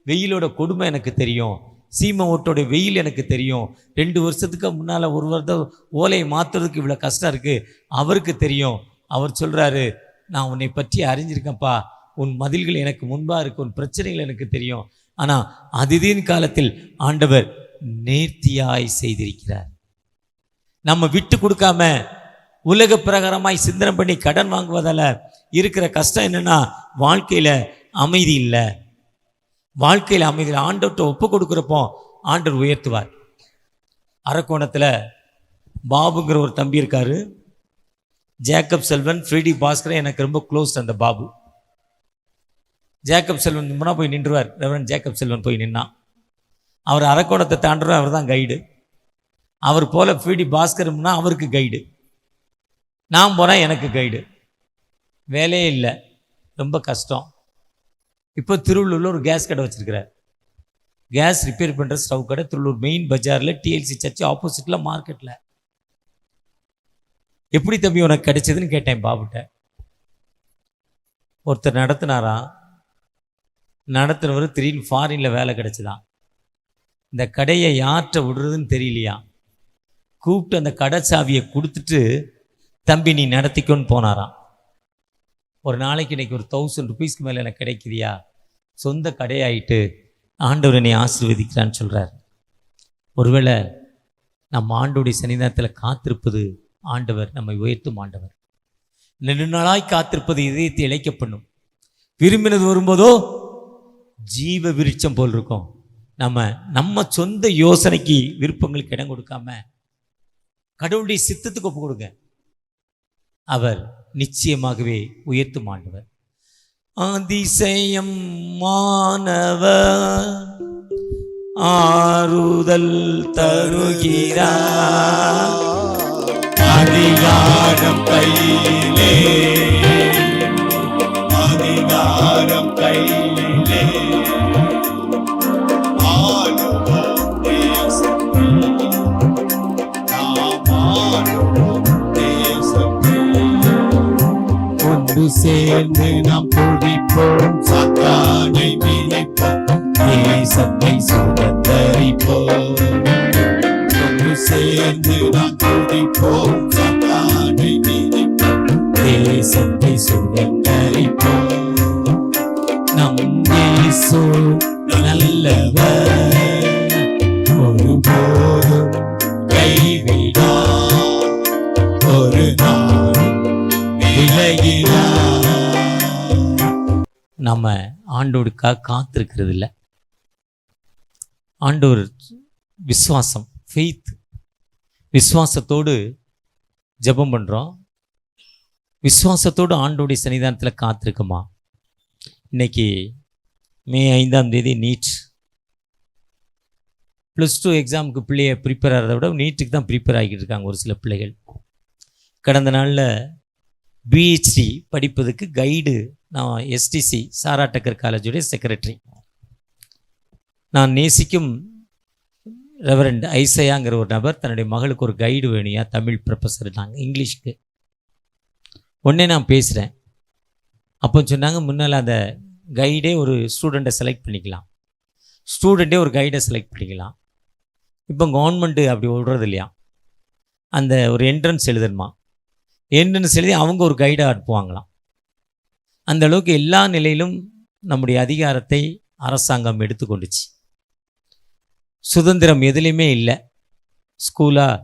வெயிலோட கொடுமை எனக்கு தெரியும், சீமை ஓட்டோட வெயில் எனக்கு தெரியும், 2 வருஷத்துக்கு முன்னால் ஒரு வருடம் ஓலையை மாற்றுறதுக்கு இவ்வளோ கஷ்டம் இருக்குது அவருக்கு தெரியும். அவர் சொல்கிறாரு, நான் உன்னை பற்றி அறிஞ்சிருக்கேன்ப்பா, உன் மதில்கள் எனக்கு முன்பாக இருக்கு, உன் பிரச்சனைகள் எனக்கு தெரியும். ஆனால் அதிதீன் காலத்தில் ஆண்டவர் நேர்த்தியாய் செய்திருக்கிறார். நம்ம விட்டு கொடுக்காம உலக பிரகாரமாய் சிந்தனை பண்ணி கடன் வாங்குவதால் இருக்கிற கஷ்டம் என்னன்னா, வாழ்க்கையில் அமைதி இல்லை. வாழ்க்கையில் அமைதியில் ஆண்டவர்கிட்ட ஒப்பு கொடுக்குறப்போ ஆண்டவர் உயர்த்துவார். அரக்கோணத்தில் பாபுங்கிற ஒரு தம்பி இருக்காரு, ஜேக்கப் செல்வன், ஃப்ரீடி பாஸ்கர் எனக்கு ரொம்ப க்ளோஸ். அந்த பாபு ஜேக்கப் செல்வன் முன்னா போய் நின்றுவார். ரெவரண்ட் ஜேக்கப் செல்வன் போய் நின்னான். அவர் அரக்கோணத்தை தாண்டுற அவர் தான் கைடு. அவர் போல ஃப்ரீடி பாஸ்கர்னா அவருக்கு கைடு, நான் போனால் எனக்கு கைடு. வேலையே இல்லை, ரொம்ப கஷ்டம். இப்போ திருவள்ளூரில் ஒரு கேஸ் கடை வச்சுருக்கிறார், கேஸ் ரிப்பேர் பண்ணுற ஸ்டவ் கடை. திருவள்ளூர் மெயின் பஜாரில் டிஎல்சி சர்ச் ஆப்போசிட்டில் மார்க்கெட்டில். எப்படி தம்பி உனக்கு கிடைச்சதுன்னு கேட்டேன் பாபுட்ட. ஒருத்தர் நடத்துனவர் திடீர்னு ஃபாரினில் வேலை கிடைச்சிதான். இந்த கடையை யார்கிட்ட விடுறதுன்னு தெரியலையா, கூப்பிட்டு அந்த கடை சாவியை கொடுத்துட்டு தம்பி நீ நடத்திக்கோன்னு போனாராம். ஒரு நாளைக்கு இன்னைக்கு ஒரு 1000 rupeesக்கு மேலே எனக்கு கிடைக்குதியா, சொந்த கடையாயிட்டு ஆண்டவர் என்னை ஆசீர்வதிக்கிறான்னு சொல்கிறார். ஒருவேளை நம்ம ஆண்டோடைய சன்னிதானத்தில் காத்திருப்பது ஆண்டவர் நம்மை உயர்த்தும் ஆண்டவர். நெடுநாளாய் காத்திருப்பது இதயத்தை இழைக்க பண்ணும். விரும்பினது வரும்போதோ ஜீவ விருட்சம் போல் இருக்கும். நம்ம சொந்த யோசனைக்கு விருப்பங்களுக்கு இடம் கொடுக்காம கடவுளுடைய சித்தத்துக்கு ஒப்பு கொடுங்க, அவர் நிச்சயமாகவே உயர்த்தும் ஆண்டவர். அதிசயம் மாணவர் ஆறுதல் தருகிறார், அதிகாரம் கையிலே, அதிகாரம் கையிலே, ஆளுவோம் தேசத்தில், நாம் ஆளுவோம் தேசத்தில். ஒன்று சேர்ந்து நாம் துதிப்போம், சாத்தானை மிதிப்போம், தேசத்தை சுதந்தரிப்போம். ஒன்று சேர்ந்து நாம் துதிப்போம், சாத்தானை மிதிப்போம், தேசத்தை சுதந்தரிப்போம். நம் இயேசு நல்லவர், ஒருபோதும் கைவிடார், ஒரு நாள் விலகினார். நம்ம ஆண்டோருக்காக காத்திருக்கிறது இல்லை. ஆண்டவர் விசுவாசம், ஃபெய்த், விசுவாசத்தோடு ஜெபம் பண்ணுறோம். விசுவாசத்தோடு ஆண்டோடைய சன்னிதானத்தில் காத்திருக்குமா? இன்னைக்கு மே 5ஆம் தேதி நீட் +2 எக்ஸாமுக்கு பிள்ளையை ப்ரிப்பேர் ஆகிறத விட நீட்டுக்கு தான் ப்ரிப்பேர் ஆகிட்டு இருக்காங்க ஒரு சில பிள்ளைகள். கடந்த நாளில் பிஹெச்டி படிப்பதுக்கு கைடு, நான் எஸ்டிசி சாரா டக்கர் காலேஜுடைய செக்ரட்டரி, நான் நேசிக்கும் ரெவரண்ட் ஐசையாங்கிற ஒரு நபர் தன்னுடைய மகளுக்கு ஒரு கைடு வேணியா, தமிழ் ப்ரொஃபஸர், நாங்கள் இங்கிலீஷ்க்கு. உடனே நான் பேசுகிறேன். அப்போ சொன்னாங்க, முன்னால் அந்த கைடே ஒரு ஸ்டூடெண்ட்டை செலக்ட் பண்ணிக்கலாம், ஸ்டூடெண்ட்டே ஒரு கைடை செலக்ட் பண்ணிக்கலாம். இப்போ கவர்மெண்ட்டு அப்படி விடுறது இல்லையா, அந்த ஒரு என்ட்ரன்ஸ் எழுதணுமா, என்ட்ரன்ஸ் எழுதி அவங்க ஒரு கைடை அனுப்புவாங்களாம். அந்த அளவுக்கு எல்லா நிலையிலும் நம்முடைய அதிகாரத்தை அரசாங்கம் எடுத்துக்கொண்டுச்சு. சுதந்திரம் எதுலேயுமே இல்லை. ஸ்கூலாக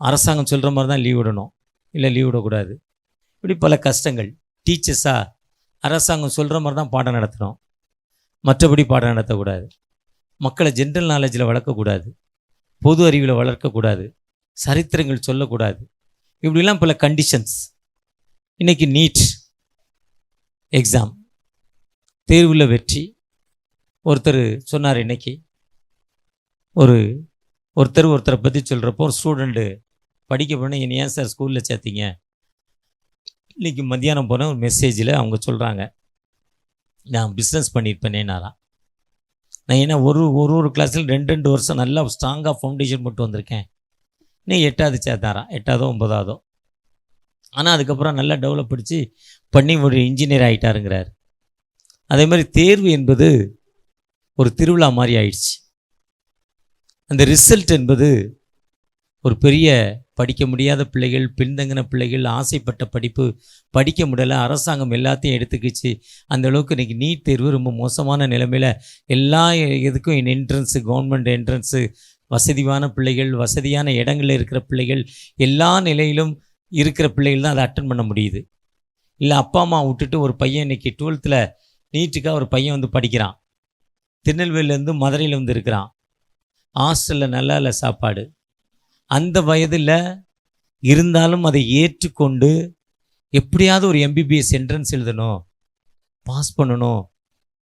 அரசாங்கம் சொல்கிற மாதிரி தான் லீவ் விடணும், இல்லை லீவ் விடக்கூடாது. இப்படி பல கஷ்டங்கள். டீச்சர்ஸாக அரசாங்கம் சொல்கிற மாதிரி தான் பாடம் நடத்தணும், மற்றபடி பாடம் நடத்தக்கூடாது. மக்களை ஜென்ரல் நாலேஜில் வளர்க்கக்கூடாது, பொது அறிவில் வளர்க்கக்கூடாது, சரித்திரங்கள் சொல்லக்கூடாது. இப்படிலாம் பல கண்டிஷன்ஸ். இன்றைக்கி நீட் எக்ஸாம் தேர்வில் வெற்றி. ஒருத்தர் சொன்னார், இன்றைக்கி ஒருத்தரை பற்றி சொல்கிறப்போ ஒரு ஸ்டூடெண்ட்டு படிக்க போனால் என்னை ஏன் சார் ஸ்கூலில் சேர்த்தீங்க? இன்றைக்கி மத்தியானம் போன ஒரு மெசேஜில் அவங்க சொல்கிறாங்க, நான் பிஸ்னஸ் பண்ணியிருப்பேனேனாராம். நான் ஏன்னா ஒரு கிளாஸில் 2 வருஷம் நல்லா ஸ்ட்ராங்காக ஃபவுண்டேஷன் போட்டு வந்திருக்கேன். இன்னும் 8வது சேர்த்தாராம், 8வதோ 9வதோ. ஆனால் அதுக்கப்புறம் நல்லா டெவலப் பண்ணி ஒரு இன்ஜினியர் ஆகிட்டாருங்கிறார். அதே மாதிரி தேர்வு என்பது ஒரு திருவிழா மாதிரி ஆயிடுச்சு. அந்த ரிசல்ட் என்பது ஒரு பெரிய படிக்க முடியாத பிள்ளைகள், பின்தங்கின பிள்ளைகள், ஆசைப்பட்ட படிப்பு படிக்க முடியல, அரசாங்கம் எல்லாத்தையும் எடுத்துக்கிச்சு. அந்த அளவுக்கு இன்றைக்கி நீட் தேர்வு ரொம்ப மோசமான நிலைமையில் எல்லா இதுக்கும் என்ட்ரன்ஸு, கவர்மெண்ட் என்ட்ரன்ஸு, வசதியான பிள்ளைகள், வசதியான இடங்களில் இருக்கிற பிள்ளைகள், எல்லா நிலையிலும் இருக்கிற பிள்ளைகள் தான் அதை அட்டன் பண்ண முடியுது. இல்லை அப்பா அம்மா விட்டுட்டு ஒரு பையன் இன்றைக்கி 12th நீட்டுக்காக ஒரு பையன் வந்து படிக்கிறான். திருநெல்வேலியிலேருந்து மதுரையில் வந்து இருக்கிறான். ஹாஸ்டலில் நல்லா இல்லை சாப்பாடு. அந்த வயதில் இருந்தாலும் அதை ஏற்றுக்கொண்டு எப்படியாவது ஒரு MBBS என்ட்ரன்ஸ் எழுதணும், பாஸ் பண்ணணும்.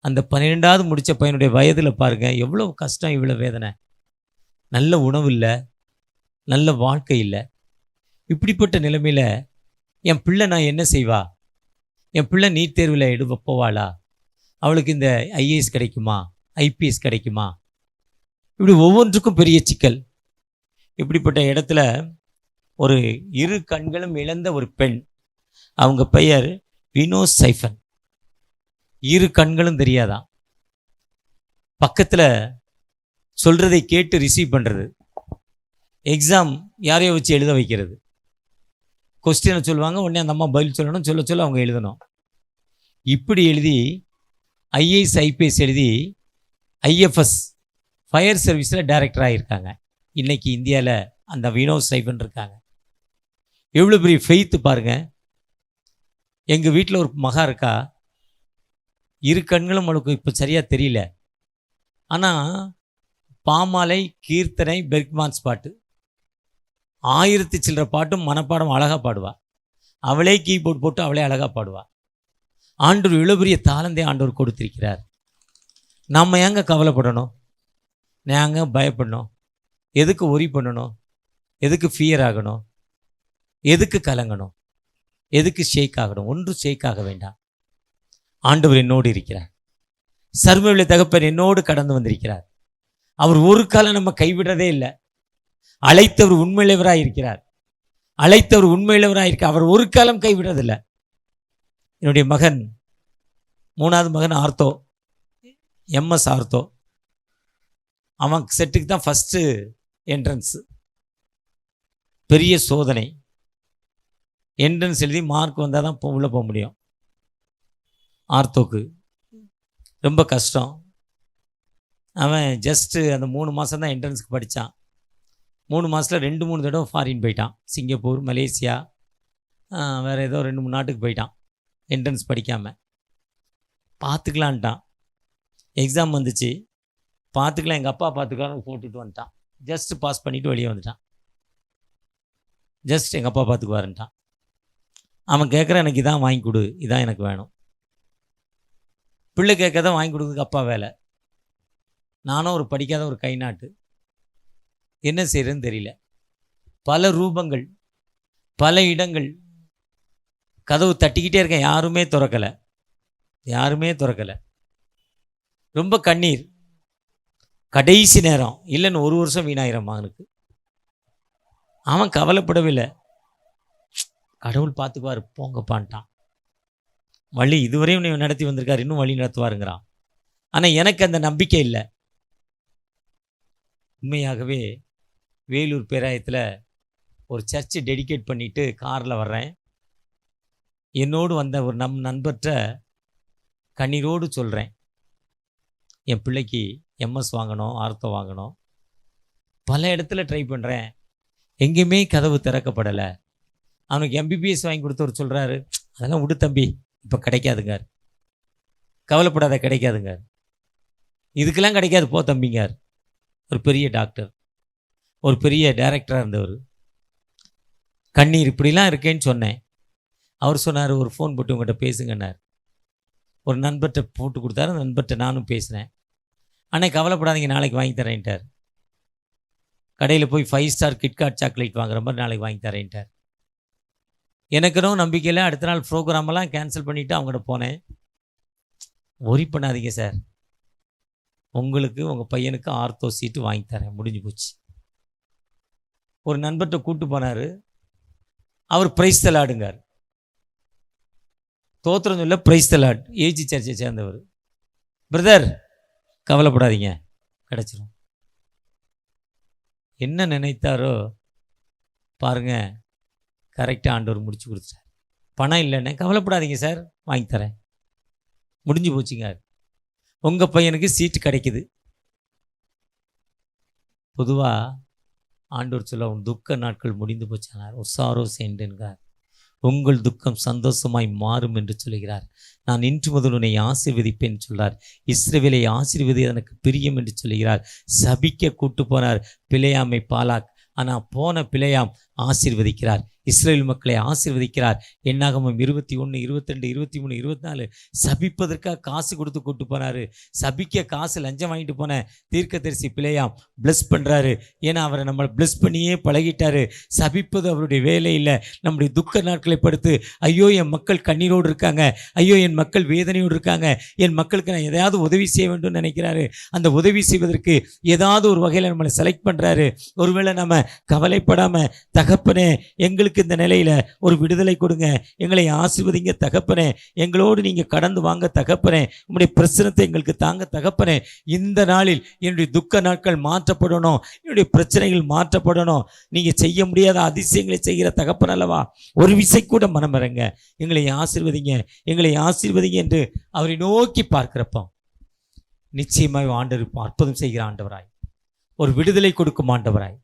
அந்த 12வது முடித்த பையனுடைய வயதில் பாருங்கள் எவ்வளோ கஷ்டம், இவ்வளோ வேதனை. நல்ல உணவு இல்லை, நல்ல வாழ்க்கை இல்லை. இப்படிப்பட்ட நிலைமையில் என் பிள்ளை நான் என்ன செய்வா? என் பிள்ளை நீட் தேர்வில் போவாளா? அவளுக்கு இந்த IAS கிடைக்குமா, IPS கிடைக்குமா? இப்படி ஒவ்வொன்றுக்கும் பெரிய சிக்கல். இப்படிப்பட்ட இடத்துல ஒரு 2 கண்களும் இழந்த ஒரு பெண், அவங்க பெயர் வினோ சைஃபன். 2 கண்களும் தெரியாதான், பக்கத்தில் சொல்கிறதை கேட்டு ரிசீவ் பண்ணுறது, எக்ஸாம் யாரையோ வச்சு எழுத வைக்கிறது. கொஸ்டினை சொல்லுவாங்க, உடனே அந்த அம்மா பதில் சொல்லணும், சொல்ல அவங்க எழுதணும். இப்படி எழுதி IAS IPS எழுதி IFS ஃபயர் சர்வீஸில் டைரக்டராக இருக்காங்க. இன்றைக்கி இந்தியாவில் அந்த வினோ சைஃபன் இருக்காங்க. எவ்வளோ பெரிய ஃபெய்த்து பாருங்கள். எங்கள் வீட்டில் ஒரு மகா இருக்கா, 2 கண்களும் அவளுக்கு இப்போ சரியாக தெரியல. ஆனால் பாமாலை, கீர்த்தனை, பெர்க்மான்ஸ் பாட்டு 1000 சில்லற பாட்டும் மனப்பாடம் அழகாக பாடுவாள். அவளே கீபோர்ட் போட்டு அவளே அழகாக பாடுவாள். ஆண்டவர் இவ்வளோ பெரிய தாளந்தை ஆண்டவர் கொடுத்திருக்கிறார். நம்ம ஏங்க கவலைப்படணும்? நாங்க பயப்படணும்? எதுக்கு ஒரி பண்ணணும்? எதுக்கு ஃபியர் ஆகணும்? எதுக்கு கலங்கணும்? எதுக்கு ஷேக் ஆகணும்? ஒன்றும் ஷேக் ஆக வேண்டாம். ஆண்டவர் என்னோடு இருக்கிறார். சர்வவல்ல தகப்பன் என்னோடு கடந்து வந்திருக்கிறார். அவர் ஒரு காலம் நம்ம கைவிடுறதே இல்லை. அழைத்தவர் உண்மையுள்ளவராக இருக்கிறார். அழைத்தவர் உண்மையுள்ளவராக இருக்க அவர் ஒரு காலம் கைவிடுறதில்லை. என்னுடைய மகன் 3வது மகன் ஆர்த்தோ, MS ஆர்த்தோ. அவன் செட்டுக்கு தான் ஃபஸ்ட்டு என்ட்ரன்ஸு. பெரிய சோதனை. என்ட்ரன்ஸ் எழுதி மார்க் வந்தால் தான் உள்ளே போக முடியும். ஆர்த்தோக்கு ரொம்ப கஷ்டம். அவன் ஜஸ்ட்டு அந்த 3 மாதம் தான் என்ட்ரன்ஸுக்கு படித்தான். 3 மாதத்தில் 2-3 தடவை ஃபாரின் போயிட்டான். சிங்கப்பூர், மலேசியா, வேறு ஏதோ 2-3 நாட்டுக்கு போயிட்டான் என்ட்ரன்ஸ் படிக்காமல். பார்த்துக்கலான்ட்டான். எக்ஸாம் வந்துச்சு, பார்த்துக்கலாம், எங்கள் அப்பா பார்த்துக்கலான்னு போட்டுட்டு வந்துட்டான். ஜஸ்ட்டு பாஸ் பண்ணிவிட்டு வெளியே வந்துட்டான். ஜஸ்ட் எங்கள் அப்பா பார்த்துக்குவாருன்ட்டான். அவன் கேட்குறான், எனக்கு இதான் வாங்கி கொடு, இதான் எனக்கு வேணும். பிள்ளை கேட்கதான் வாங்கி கொடுக்குறதுக்கு அப்பா வேலை. நானும் ஒரு படிக்காத ஒரு கை நாட்டு, என்ன செய்கிறதுன்னு தெரியல. பல ரூபங்கள், பல இடங்கள், கதவு தட்டிக்கிட்டே இருக்கேன், யாருமே திறக்கலை. ரொம்ப கண்ணீர். கடைசி நேரம் இல்லைன்னு 1 வருஷம் வீணாயிரம் மகனுக்கு. அவன் கவலைப்படவே இல்லை. கடவுள் பார்த்துக்குவார் போங்கப்பான்ட்டான். வழி இதுவரையும் நீ நடத்தி வந்திருக்கார், இன்னும் வழி நடத்துவாருங்கிறான். ஆனால் எனக்கு அந்த நம்பிக்கை இல்லை. உண்மையாகவே வேலூர் பேராயத்தில் ஒரு சர்ச்சு டெடிகேட் பண்ணிவிட்டு காரில் வர்றேன். என்னோடு வந்த ஒரு நண்பர்கிட்ட கண்ணீரோடு சொல்கிறேன், என் பிள்ளைக்கு MS வாங்கணும், ஆர்த்தோ வாங்கணும். பல இடத்துல ட்ரை பண்ணுறேன், எங்கேயுமே கதவு திறக்கப்படலை. அவனுக்கு MBBS வாங்கி கொடுத்தவர் சொல்கிறாரு, அதெல்லாம் விடு தம்பி, இப்போ கிடைக்காதுங்க, கவலைப்படாத, கிடைக்காதுங்க, இதுக்கெல்லாம் கிடைக்காது, போ தம்பிங்கார். ஒரு பெரிய டாக்டர், ஒரு பெரிய டைரக்டராக இருந்தவர். கண்ணீர் இப்படிலாம் இருக்கேன்னு சொன்னேன். அவர் சொன்னார், ஒரு ஃபோன் போட்டு உங்கள்கிட்ட பேசுங்கன்னார். ஒரு நண்பர்கிட்ட போட்டு கொடுத்தாரு. அந்த நண்பர்கிட்ட நானும் பேசினேன். ஆனால் கவலைப்படாதீங்க, நாளைக்கு வாங்கி தரேன்ட்டார். கடையில் போய் 5 ஸ்டார் கிட்காட் சாக்லேட் வாங்குற மாதிரி நாளைக்கு வாங்கி தரேன்ட்டார். எனக்குன்னு நம்பிக்கையில் அடுத்த நாள் ப்ரோக்ராமெல்லாம் கேன்சல் பண்ணிவிட்டு அவங்ககிட்ட போனேன். ஒரி பண்ணாதீங்க சார், உங்களுக்கு உங்கள் பையனுக்கு ஆர்த்தோ சீட்டு வாங்கி தரேன், முடிஞ்சு போச்சு. ஒரு நண்பர்கிட்ட கூப்பிட்டு போனார். அவர் பிரைஸ் தலாடுங்கார். தோத்திரம் சொல்ல பிரைஸ் தலாட், ஏஜி சர்ச்சை சேர்ந்தவர். பிரதர் கவலைப்படாதீங்க, கிடச்சிரும். என்ன நினைத்தாரோ பாருங்க, கரெக்டாக ஆண்டவர் முடிச்சு கொடுத்தார். பணம் இல்லைன்னு கவலைப்படாதீங்க சார், வாங்கி தரேன், முடிஞ்சு போச்சுங்க. உங்கள் பையனுக்கு சீட்டு கிடைக்குது. பொதுவாக ஆண்டவர் சொல்ல, உன் துக்க நாட்கள் முடிந்து போச்சானார். ஒரு சாரோ சென்றார், உங்கள் துக்கம் சந்தோஷமாய் மாறும் என்று சொல்கிறார். நான் இன்று முதல் உன்னை ஆசீர்வதிப்பேன் சொல்கிறார். இஸ்ரவேலை ஆசீர்வதி எனக்கு பிரியம் என்று சொல்கிறார். சபிக்க கூட்டு போனார் பிலேயாமை பாலாக். ஆனால் போன பிலேயாம் ஆசீர்வதிக்கிறார், இஸ்ரேல் மக்களை ஆசீர்வதிக்கிறார். என்னாகமம் 21, 22, 23, 24 சபிப்பதற்காக காசு கொடுத்து கூட்டு போனார். சபிக்க காசு லஞ்சம் வாங்கிட்டு போன தீர்க்கதரிசி பிலேயாம் பிளஸ் பண்ணுறாரு. ஏன்னா அவரை நம்மளை பிளஸ் பண்ணியே பழகிட்டாரு. சபிப்பது அவருடைய வேலை இல்லை. நம்முடைய துக்க நாட்களை படுத்து, ஐயோ என் மக்கள் கண்ணீரோடு இருக்காங்க, ஐயோ என் மக்கள் வேதனையோடு இருக்காங்க, என் மக்களுக்கு நான் எதையாவது உதவி செய்ய வேண்டும் நினைக்கிறாரு. அந்த உதவி செய்வதற்கு ஏதாவது ஒரு வகையில் நம்மளை செலக்ட் பண்ணுறாரு. ஒருவேளை நம்ம கவலைப்படாமல், தகப்பனே எங்களுக்கு இந்த நிலையில ஒரு விடுதலை கொடுங்க, எங்களை ஆசீர்வதிங்க தகப்பனே, எங்களோடு நீங்க கடந்து வாங்க தகப்பனே, உங்களுடைய பிரச்சனத்தை எங்களுக்கு தாங்க தகப்பனே. இந்த நாளில் என்னுடைய துக்க நாட்கள் மாற்றப்படணும், என்னுடைய பிரச்சனைகள் மாற்றப்படணும். நீங்க செய்ய முடியாத அதிசயங்களை செய்கிற தகப்பன் அல்லவா, ஒரு விசை கூட மனமிறங்க, எங்களை ஆசீர்வதிங்க, எங்களை ஆசீர்வதிங்க என்று அவரை நோக்கி பார்க்கிறப்போ நிச்சயமாக ஆண்டவர் அற்புதம் செய்கிற ஆண்டவராய், ஒரு விடுதலை கொடுக்கும் ஆண்டவராய்,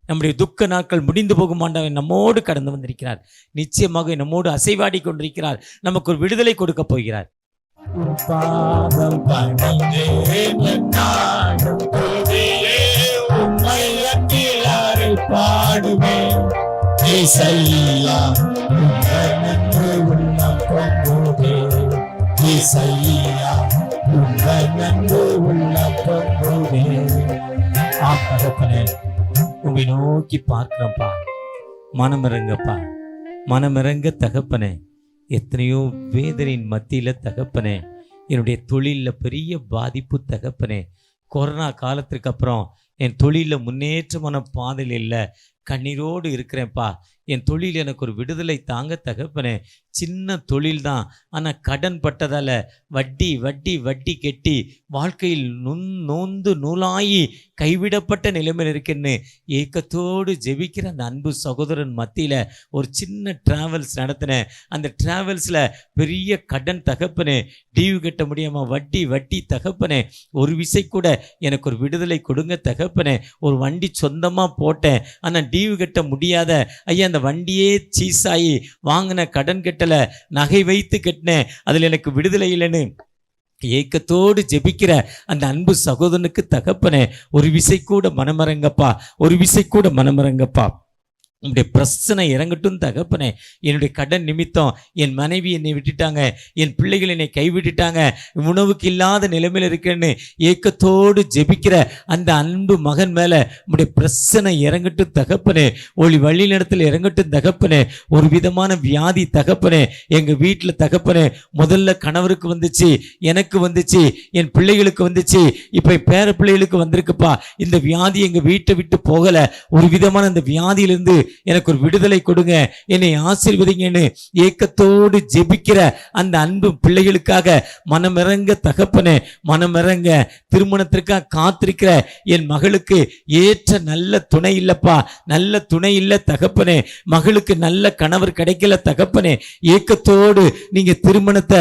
நம்முடைய துக்க நாட்கள் முடிந்து போகும் ஆண்டவர் நம்மோடு கடந்து வந்திருக்கிறார். நிச்சயமாக நம்மோடு அசைவாடி கொண்டிருக்கிறார். நமக்கு ஒரு விடுதலை கொடுக்க போகிறார். உங்களை நோக்கி பார்க்கிறப்பா, மனமிறங்கப்பா, மனமிறங்க தகப்பனே. எத்தனையோ வேதனையின் மத்தியில் தகப்பனே, என்னுடைய தொழிலில் பெரிய பாதிப்பு தகப்பனே. கொரோனா காலத்திற்கு அப்புறம் என் தொழிலில் முன்னேற்றமான பாதையில் இல்லை, கண்ணீரோடு இருக்கிறேன்ப்பா. என் தொழில் எனக்கு ஒரு விடுதலை தாங்க தகப்பனே. சின்ன தொழில் தான், ஆனால் கடன் பட்டதால் வட்டி வட்டி வட்டி கெட்டி வாழ்க்கையில் நொந்து நூலாகி கைவிடப்பட்ட நிலைமையில் இருக்குன்னு ஏக்கத்தோடு ஜெபிக்கிற அந்த அன்பு சகோதரன் மத்தியில் ஒரு சின்ன டிராவல்ஸ் நடத்தினேன். அந்த டிராவல்ஸில் பெரிய கடன் தகப்பனே, டியூ கட்ட முடியாமல் வட்டி வட்டி தகப்பனே. ஒரு விசை கூட எனக்கு ஒரு விடுதலை கொடுங்க தகப்பனே. ஒரு வண்டி சொந்தமாக போட்டேன், ஆனால் டியூ கட்ட முடியாத ஐயா, அந்த வண்டியே சீஸாகி வாங்கின கடன் கட்டலை, நகை வைத்து கட்டினேன், அதில் எனக்கு விடுதலை இல்லைன்னு ஏக்கத்தோடு ஜெபிக்கிற அந்த அன்பு சகோதரனுக்கு தகப்பனே, ஒரு விசை கூட மனமரங்கப்பா, ஒரு விசை கூட மனமரங்கப்பா. உங்களுடைய பிரச்சனை இறங்கட்டும் தகப்பனே. என்னுடைய கடன் நிமித்தம் என் மனைவி என்னை விட்டுட்டாங்க, என் பிள்ளைகள் என்னை கைவிட்டுட்டாங்க, உணவுக்கு இல்லாத நிலைமையில் இருக்கேன்னு ஏக்கத்தோடு ஜெபிக்கிற அந்த அன்பு மகன் மேலே உங்களுடைய பிரச்சனை இறங்கட்டும் தகப்பனே. ஒளி வழி நடத்தில் இறங்கட்டும் தகப்பனே. ஒரு விதமான வியாதி தகப்பனே எங்கள் வீட்டில் தகப்பனே, முதல்ல கணவருக்கு வந்துச்சு, எனக்கு வந்துச்சு, என் பிள்ளைகளுக்கு வந்துச்சு, இப்போ பேர பிள்ளைகளுக்கு வந்திருக்குப்பா. இந்த வியாதி எங்கள் வீட்டை விட்டு போகலை. ஒரு விதமான அந்த வியாதியிலிருந்து எனக்கு ஒரு விடுதலை கொடுங்க, என்னை ஆசீர்வதிங்கன்னு ஏக்கத்தோடு ஜெபிக்கிற அந்த அன்பு பிள்ளைகளுக்காக மனமிறங்க தகப்பனே, மனமிறங்க. திருமணத்திற்காக காத்திருக்கிற என் மகளுக்கு ஏற்ற நல்ல துணை இல்லப்பா, நல்ல துணை இல்லை தகப்பனே. மகளுக்கு நல்ல கணவர் கிடைக்கல தகப்பனே. ஏக்கத்தோடு நீங்க திருமணத்தை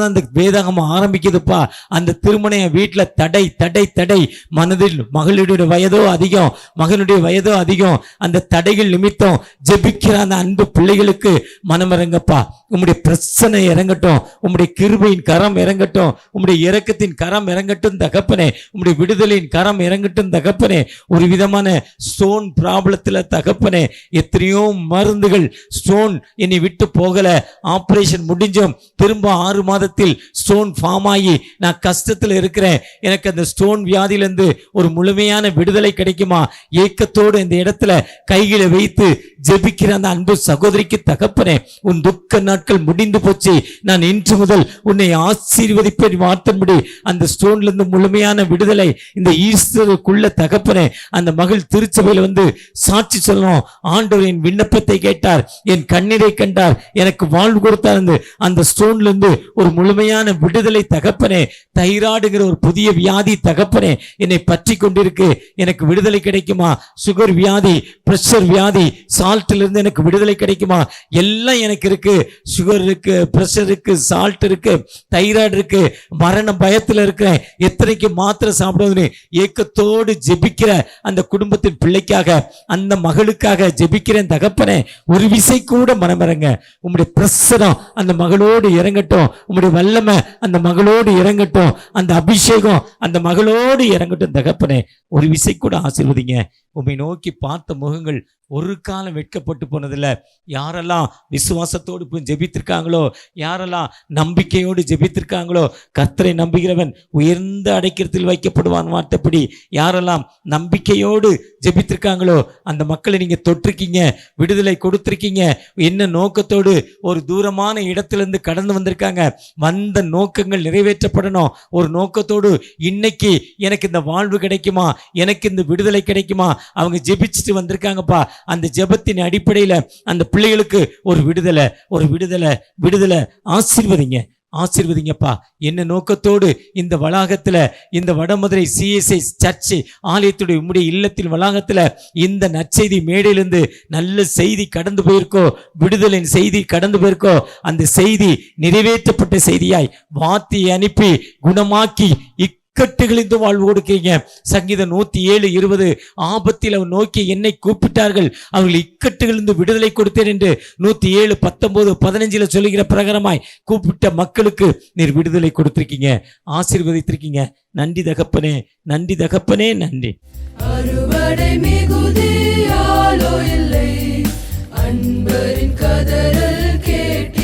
அந்த வேதாகமம் ஆரம்பிக்குதுப்பா. அந்த திருமணம் என் வீட்டில் தடை தடை தடை, மனதில் மகளுடைய வயதோ அதிகம், மகனுடைய வயதோ அதிகம், அந்த தடைகள் நிமித்தம் ஜெபிக்கிற அந்த அன்பு பிள்ளைகளுக்கு மனமிறங்கப்பா. உம்முடைய பிரச்சனை இறங்கட்டும், உம்முடைய கிருபையின் கரம் இறங்கட்டும், உம்முடைய இரக்கத்தின் கரம் இறங்கட்டும் தகப்பனே, உம்முடைய விடுதலையின் கரம் இறங்கட்டும் தகப்பனே. ஒரு விதமான ஸ்டோன் ப்ராப்ளத்துல தகப்பனே, எத்தனையோ மருந்துகள் ஸ்டோன் என்னை விட்டு போகல, ஆபரேஷன் முடிஞ்சோம், திரும்ப 6 மாதத்தில் ஸ்டோன் ஃபார்ம் ஆகி நான் கஷ்டத்துல இருக்கிறேன், எனக்கு அந்த ஸ்டோன் வியாதியிலிருந்து ஒரு முழுமையான விடுதலை கிடைக்குமா? ஏக்கத்தோடு இந்த இடத்துல கைகளை வைத்து ஜெபிக்கிற அந்த அன்பு சகோதரிக்கு தகப்பனே, உன் துக்க நாட்கள் முடிந்து போச்சு, நான் இன்று முதல் உன்னை ஆசீர்வதிப்பேன் வார்த்தைப்படி அந்த ஸ்டோன்ல இருந்து முழுமையான விடுதலை இந்த ஈஸ்டருக்குள்ள தகப்பனே. அந்த மகள் திருச்சபையில் வந்து சாட்சி சொல்லணும், ஆண்டவரின் விண்ணப்பத்தை கேட்டார், என் கண்ணீரை கண்டார், எனக்கு வாழ்வு கொடுத்தார், அந்த ஸ்டோன்ல இருந்து ஒரு முழுமையான விடுதலை தகப்பனே. தைராய்டுங்கிற ஒரு புதிய வியாதி தகப்பனே என்னை பற்றி கொண்டிருக்கு, எனக்கு விடுதலை கிடைக்குமா? சுகர் வியாதி, பிரஷர் வியாதி, சால்ட்ல இருந்து எனக்கு விடுதலை கிடைக்குமா? எல்லாம் எனக்கு இருக்கு, சுகர் இருக்கு, பிரஷர் இருக்கு, சால்ட் இருக்கு, தைராய்டு இருக்கு, மரண பயத்துல இருக்கிறேன், எத்தனைக்கு மாத்திரை சாப்பிடுவது ஏக்கத்தோடு ஜெபிக்கிற அந்த குடும்பத்தின் பிள்ளைக்காக, அந்த மகளுக்காக ஜெபிக்கிறேன் தகப்பனே. ஒரு விசை கூட மனமிறங்க, உம்முடைய பிரசனம் அந்த மகளோடு இறங்கட்டும், உம்முடைய வல்லமை அந்த மகளோடு இறங்கட்டும், அந்த அபிஷேகம் அந்த மகளோடு இறங்கட்டும் தகப்பனே. ஒரு விசை கூட ஆசீர்வதிங்க. உம்மை நோக்கி பார்த்த முகங்கள் ஒரு காலம் வெட்கப்பட்டு போனதில்லை. யாரெல்லாம் விசுவாசத்தோடு போய் ஜெபித்திருக்காங்களோ, யாரெல்லாம் நம்பிக்கையோடு ஜெபித்திருக்காங்களோ, கர்த்தரை நம்புகிறவன் உயர்ந்த அடைக்கலத்தில் வைக்கப்படுவான் வார்த்தைப்படி யாரெல்லாம் நம்பிக்கையோடு ஜெபித்திருக்காங்களோ அந்த மக்களை நீங்க தொட்டிருக்கீங்க, விடுதலை கொடுத்திருக்கீங்க. என்ன நோக்கத்தோடு ஒரு தூரமான இடத்திலிருந்து கடந்து வந்திருக்காங்க, வந்த நோக்கங்கள் நிறைவேற்றப்படணும். ஒரு நோக்கத்தோடு இன்னைக்கு எனக்கு இந்த வாழ்வு கிடைக்குமா, எனக்கு இந்த விடுதலை கிடைக்குமா, அவங்க ஜெபிச்சுட்டு வந்திருக்காங்கப்பா. அந்த ஜெபத்தின் அடிப்படையில அந்த பிள்ளைகளுக்கு ஒரு விடுதலை, ஒரு விடுதலை, விடுதலை. ஆசீர்வதிங்க, ஆசீர்வதிங்கப்பா. என்ன நோக்கத்தோடு இந்த வளாகத்துல, இந்த வடமதுரை CSI சர்ச் ஆலயத்துடைய உம்முடைய இல்லத்தின் வளாகத்துல இந்த நற்செய்தி மேடையிலிருந்து நல்ல செய்தி கடந்து போயிருக்கோ, விடுதலின் செய்தி கடந்து போயிருக்கோ, அந்த செய்தி நிறைவேற்றப்பட்ட செய்தியாய் வார்த்தை அனுப்பி குணமாக்கி இக்கட்டுகளிலிருந்து வாழ்வு கொடுக்கிறீங்க. சங்கீதம் 107:20 ஆபத்தில் அவர் நோக்கி என்னை கூப்பிட்டார்கள், அவர்கள் இக்கட்டுகளிலிருந்து விடுதலை கொடுத்தேன் என்று 107:19-15 சொல்லுகிற பிரகாரமாய் கூப்பிட்ட மக்களுக்கு நீர் விடுதலை கொடுத்திருக்கீங்க, ஆசீர்வதித்திருக்கீங்க. நன்றி தகப்பனே, நன்றி தகப்பனே, நன்றி. அறுவடை மிகுதியாலோ இல்லை, அன்பரின் கதறல் கேட்டு